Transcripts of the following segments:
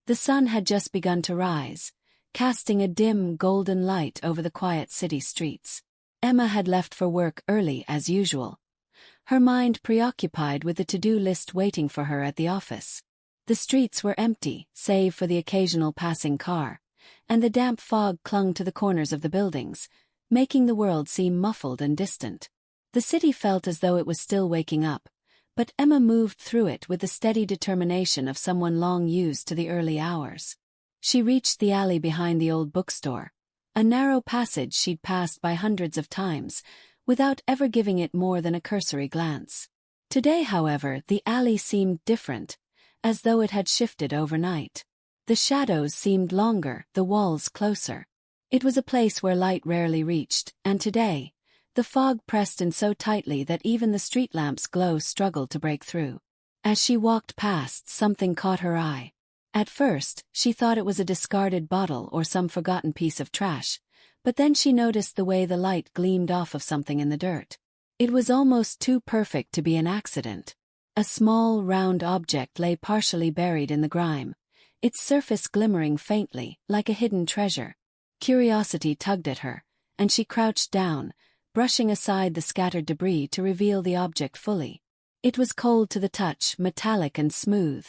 The sun had just begun to rise, casting a dim golden light over the quiet city streets. Emma had left for work early as usual, her mind preoccupied with the to-do list waiting for her at the office. The streets were empty, save for the occasional passing car, and the damp fog clung to the corners of the buildings, making the world seem muffled and distant. The city felt as though it was still waking up, but Emma moved through it with the steady determination of someone long used to the early hours. She reached the alley behind the old bookstore, a narrow passage she'd passed by hundreds of times, without ever giving it more than a cursory glance. Today, however, the alley seemed different, as though it had shifted overnight. The shadows seemed longer, the walls closer. It was a place where light rarely reached, and today, the fog pressed in so tightly that even the street lamps' glow struggled to break through. As she walked past, something caught her eye. At first, she thought it was a discarded bottle or some forgotten piece of trash, but then she noticed the way the light gleamed off of something in the dirt. It was almost too perfect to be an accident. A small, round object lay partially buried in the grime, its surface glimmering faintly, like a hidden treasure. Curiosity tugged at her, and she crouched down, brushing aside the scattered debris to reveal the object fully. It was cold to the touch, metallic and smooth,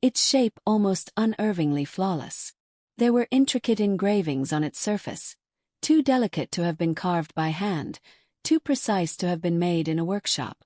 its shape almost unervingly flawless. There were intricate engravings on its surface, too delicate to have been carved by hand, too precise to have been made in a workshop.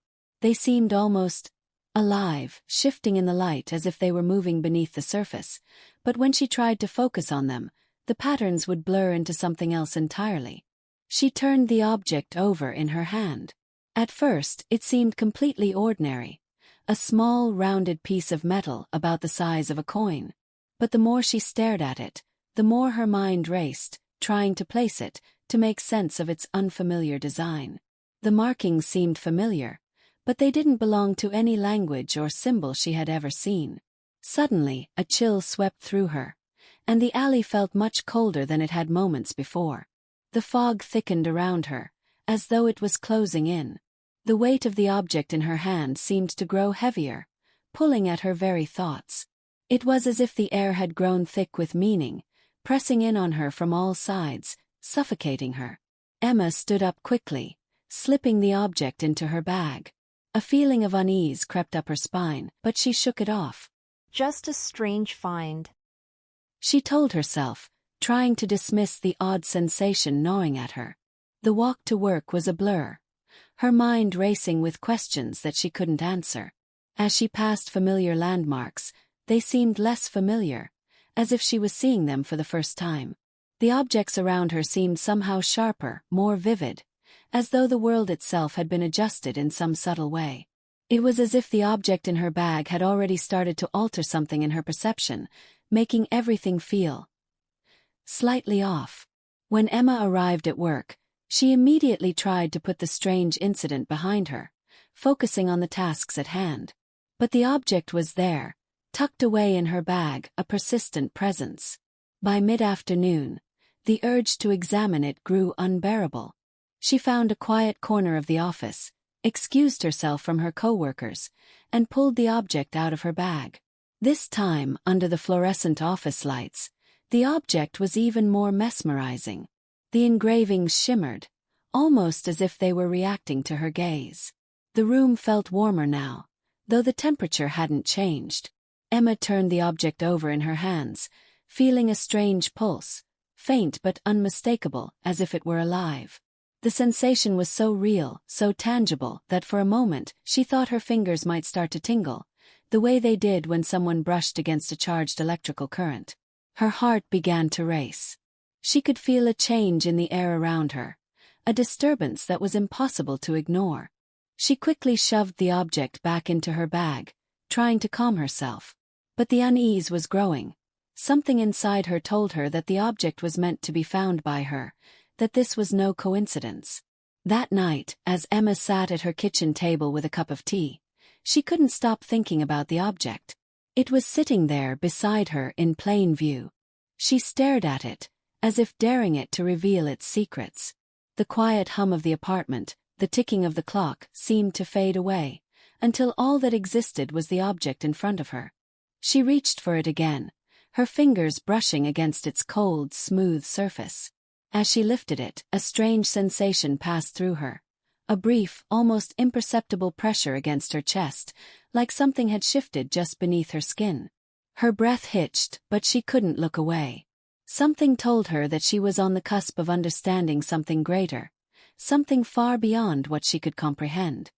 They seemed almost alive, shifting in the light as if they were moving beneath the surface, but when she tried to focus on them, the patterns would blur into something else entirely. She turned the object over in her hand. At first, it seemed completely ordinary, a small, rounded piece of metal about the size of a coin. But the more she stared at it, the more her mind raced, trying to place it, to make sense of its unfamiliar design. The markings seemed familiar, but they didn't belong to any language or symbol she had ever seen. Suddenly, a chill swept through her, and the alley felt much colder than it had moments before. The fog thickened around her, as though it was closing in. The weight of the object in her hand seemed to grow heavier, pulling at her very thoughts. It was as if the air had grown thick with meaning, pressing in on her from all sides, suffocating her. Emma stood up quickly, slipping the object into her bag. A feeling of unease crept up her spine, but she shook it off. Just a strange find, she told herself, trying to dismiss the odd sensation gnawing at her. The walk to work was a blur, her mind racing with questions that she couldn't answer. As she passed familiar landmarks, they seemed less familiar, as if she was seeing them for the first time. The objects around her seemed somehow sharper, more vivid, as though the world itself had been adjusted in some subtle way. It was as if the object in her bag had already started to alter something in her perception, making everything feel slightly off. When Emma arrived at work, she immediately tried to put the strange incident behind her, focusing on the tasks at hand. But the object was there, tucked away in her bag, a persistent presence. By mid-afternoon, the urge to examine it grew unbearable. She found a quiet corner of the office, excused herself from her co-workers, and pulled the object out of her bag. This time, under the fluorescent office lights, the object was even more mesmerizing. The engravings shimmered, almost as if they were reacting to her gaze. The room felt warmer now, though the temperature hadn't changed. Emma turned the object over in her hands, feeling a strange pulse, faint but unmistakable, as if it were alive. The sensation was so real, so tangible, that for a moment she thought her fingers might start to tingle, the way they did when someone brushed against a charged electrical current. Her heart began to race. She could feel a change in the air around her, a disturbance that was impossible to ignore. She quickly shoved the object back into her bag, trying to calm herself. But the unease was growing. Something inside her told her that the object was meant to be found by her, that this was no coincidence. That night, as Emma sat at her kitchen table with a cup of tea, she couldn't stop thinking about the object. It was sitting there beside her in plain view. She stared at it, as if daring it to reveal its secrets. The quiet hum of the apartment, the ticking of the clock, seemed to fade away, until all that existed was the object in front of her. She reached for it again, her fingers brushing against its cold, smooth surface. As she lifted it, a strange sensation passed through her. A brief, almost imperceptible pressure against her chest, like something had shifted just beneath her skin. Her breath hitched, but she couldn't look away. Something told her that she was on the cusp of understanding something greater, something far beyond what she could comprehend.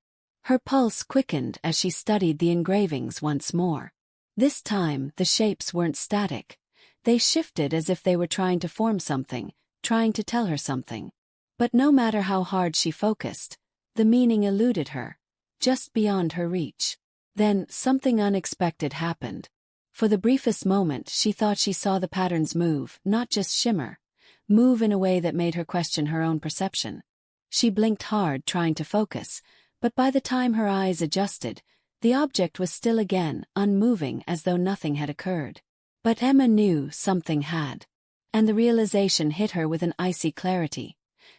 Her pulse quickened as she studied the engravings once more. This time, the shapes weren't static. They shifted as if they were trying to form something, trying to tell her something. But no matter how hard she focused, the meaning eluded her, just beyond her reach. Then, something unexpected happened. For the briefest moment, she thought she saw the patterns move, not just shimmer, move in a way that made her question her own perception. She blinked hard, trying to focus, but by the time her eyes adjusted, the object was still again, unmoving as though nothing had occurred. But Emma knew something had. And the realization hit her with an icy clarity.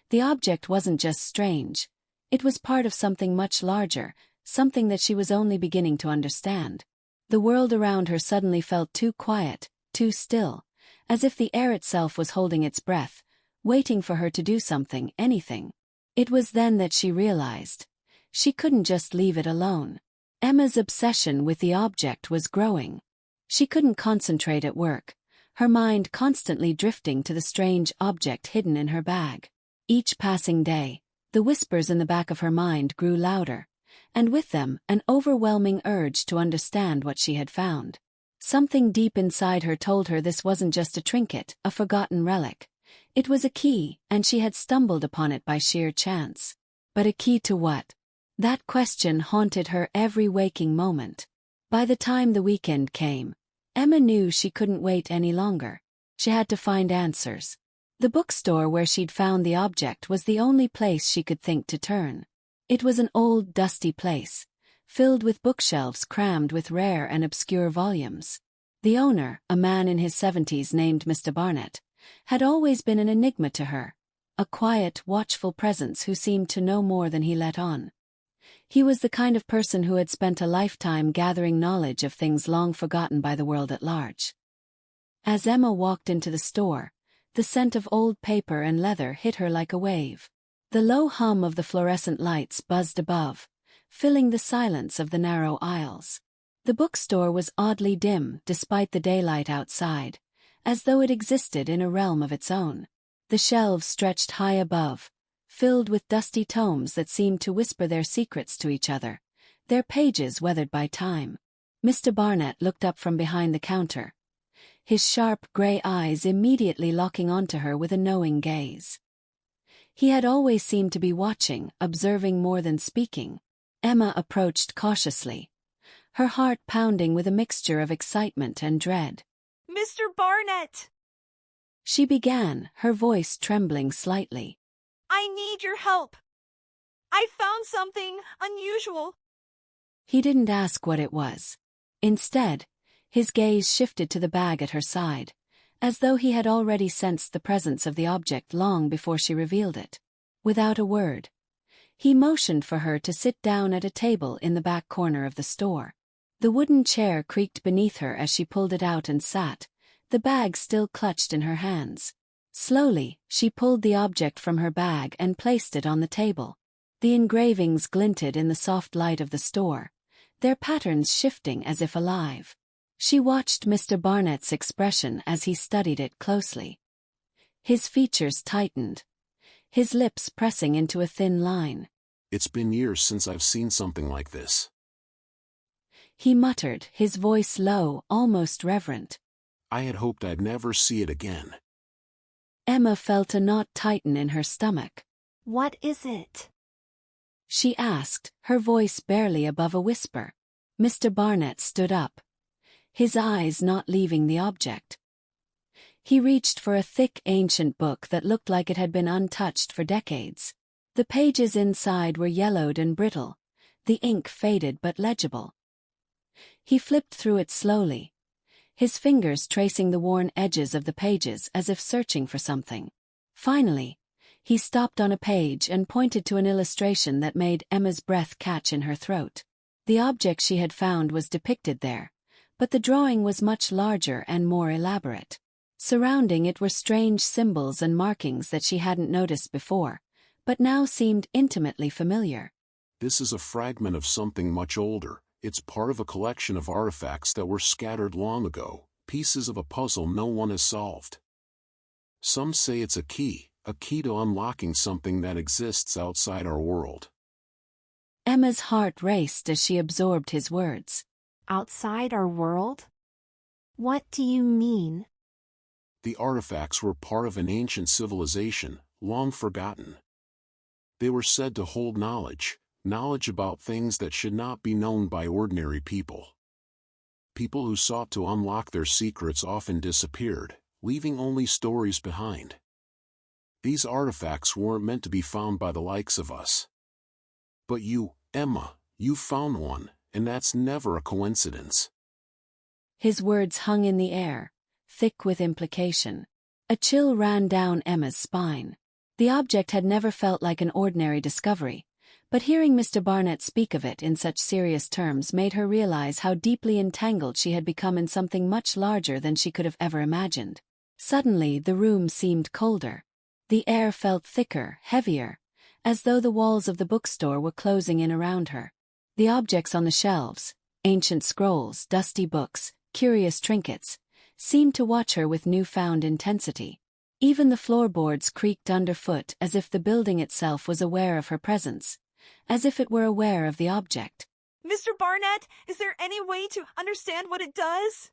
The object wasn't just strange. It was part of something much larger, something that she was only beginning to understand. The world around her suddenly felt too quiet, too still, as if the air itself was holding its breath, waiting for her to do something, anything. It was then that she realized. She couldn't just leave it alone. Emma's obsession with the object was growing. She couldn't concentrate at work, her mind constantly drifting to the strange object hidden in her bag. Each passing day, the whispers in the back of her mind grew louder, and with them, an overwhelming urge to understand what she had found. Something deep inside her told her this wasn't just a trinket, a forgotten relic. It was a key, and she had stumbled upon it by sheer chance. But a key to what? That question haunted her every waking moment. By the time the weekend came, Emma knew she couldn't wait any longer. She had to find answers. The bookstore where she'd found the object was the only place she could think to turn. It was an old, dusty place, filled with bookshelves crammed with rare and obscure volumes. The owner, a man in his 70s named Mr. Barnett, had always been an enigma to her, a quiet, watchful presence who seemed to know more than he let on. He was the kind of person who had spent a lifetime gathering knowledge of things long forgotten by the world at large. As Emma walked into the store, the scent of old paper and leather hit her like a wave. The low hum of the fluorescent lights buzzed above, filling the silence of the narrow aisles. The bookstore was oddly dim despite the daylight outside, as though it existed in a realm of its own. The shelves stretched high above, filled with dusty tomes that seemed to whisper their secrets to each other, their pages weathered by time. Mr. Barnett looked up from behind the counter, his sharp gray eyes immediately locking onto her with a knowing gaze. He had always seemed to be watching, observing more than speaking. Emma approached cautiously, her heart pounding with a mixture of excitement and dread. Mr. Barnett! She began, her voice trembling slightly. I need your help. I found something unusual. He didn't ask what it was. Instead, his gaze shifted to the bag at her side, as though he had already sensed the presence of the object long before she revealed it. Without a word, he motioned for her to sit down at a table in the back corner of the store. The wooden chair creaked beneath her as she pulled it out and sat, the bag still clutched in her hands. Slowly, she pulled the object from her bag and placed it on the table. The engravings glinted in the soft light of the store, their patterns shifting as if alive. She watched Mr. Barnett's expression as he studied it closely. His features tightened, his lips pressing into a thin line. It's been years since I've seen something like this. He muttered, his voice low, almost reverent. I had hoped I'd never see it again. Emma felt a knot tighten in her stomach. What is it? She asked, her voice barely above a whisper. Mr. Barnett stood up, his eyes not leaving the object. He reached for a thick, ancient book that looked like it had been untouched for decades. The pages inside were yellowed and brittle, the ink faded but legible. He flipped through it slowly, his fingers tracing the worn edges of the pages as if searching for something. Finally, he stopped on a page and pointed to an illustration that made Emma's breath catch in her throat. The object she had found was depicted there, but the drawing was much larger and more elaborate. Surrounding it were strange symbols and markings that she hadn't noticed before, but now seemed intimately familiar. This is a fragment of something much older. It's part of a collection of artifacts that were scattered long ago, pieces of a puzzle no one has solved. Some say it's a key to unlocking something that exists outside our world. Emma's heart raced as she absorbed his words. Outside our world? What do you mean? The artifacts were part of an ancient civilization, long forgotten. They were said to hold knowledge about things that should not be known by ordinary people. People who sought to unlock their secrets often disappeared, leaving only stories behind. These artifacts weren't meant to be found by the likes of us. But you, Emma, you found one, and that's never a coincidence. His words hung in the air, thick with implication. A chill ran down Emma's spine. The object had never felt like an ordinary discovery, but hearing Mr. Barnett speak of it in such serious terms made her realize how deeply entangled she had become in something much larger than she could have ever imagined. Suddenly the room seemed colder. The air felt thicker, heavier, as though the walls of the bookstore were closing in around her. The objects on the shelves, ancient scrolls, dusty books, curious trinkets, seemed to watch her with newfound intensity. Even the floorboards creaked underfoot as if the building itself was aware of her presence, as if it were aware of the object. Mr. Barnett, is there any way to understand what it does?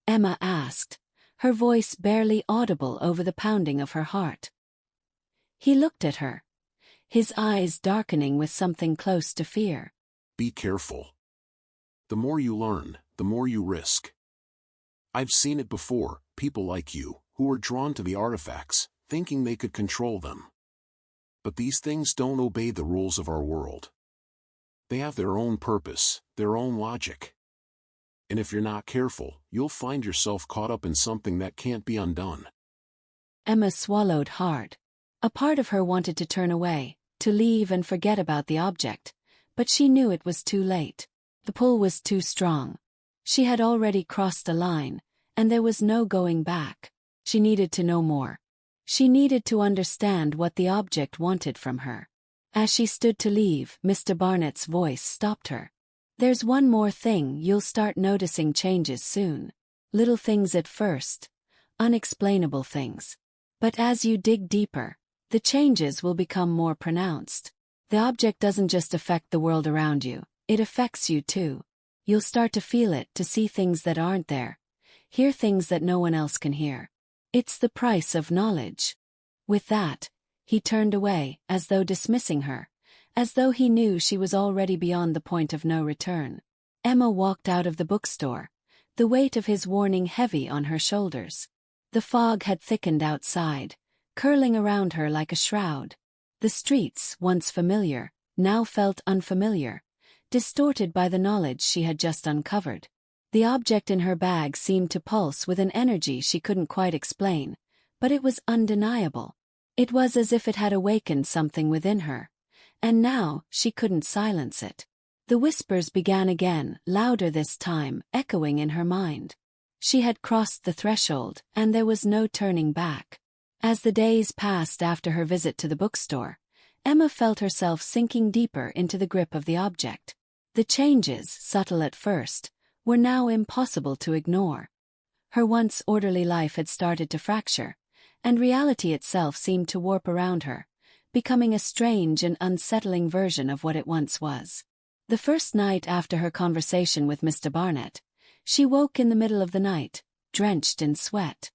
Emma asked, her voice barely audible over the pounding of her heart. He looked at her, his eyes darkening with something close to fear. Be careful. The more you learn, the more you risk. I've seen it before, people like you, who are drawn to the artifacts, thinking they could control them. But these things don't obey the rules of our world. They have their own purpose, their own logic. And if you're not careful, you'll find yourself caught up in something that can't be undone. Emma swallowed hard. A part of her wanted to turn away, to leave and forget about the object, but she knew it was too late. The pull was too strong. She had already crossed a line, and there was no going back. She needed to know more. She needed to understand what the object wanted from her. As she stood to leave, Mr. Barnett's voice stopped her. There's one more thing, you'll start noticing changes soon. Little things at first, unexplainable things. But as you dig deeper, the changes will become more pronounced. The object doesn't just affect the world around you, it affects you too. You'll start to feel it, to see things that aren't there, hear things that no one else can hear. It's the price of knowledge. With that, he turned away, as though dismissing her, as though he knew she was already beyond the point of no return. Emma walked out of the bookstore, the weight of his warning heavy on her shoulders. The fog had thickened outside, curling around her like a shroud. The streets, once familiar, now felt unfamiliar, distorted by the knowledge she had just uncovered. The object in her bag seemed to pulse with an energy she couldn't quite explain, but it was undeniable. It was as if it had awakened something within her, and now she couldn't silence it. The whispers began again, louder this time, echoing in her mind. She had crossed the threshold, and there was no turning back. As the days passed after her visit to the bookstore, Emma felt herself sinking deeper into the grip of the object. The changes, subtle at first, were now impossible to ignore. Her once orderly life had started to fracture, and reality itself seemed to warp around her, becoming a strange and unsettling version of what it once was. The first night after her conversation with Mr. Barnett, she woke in the middle of the night, drenched in sweat.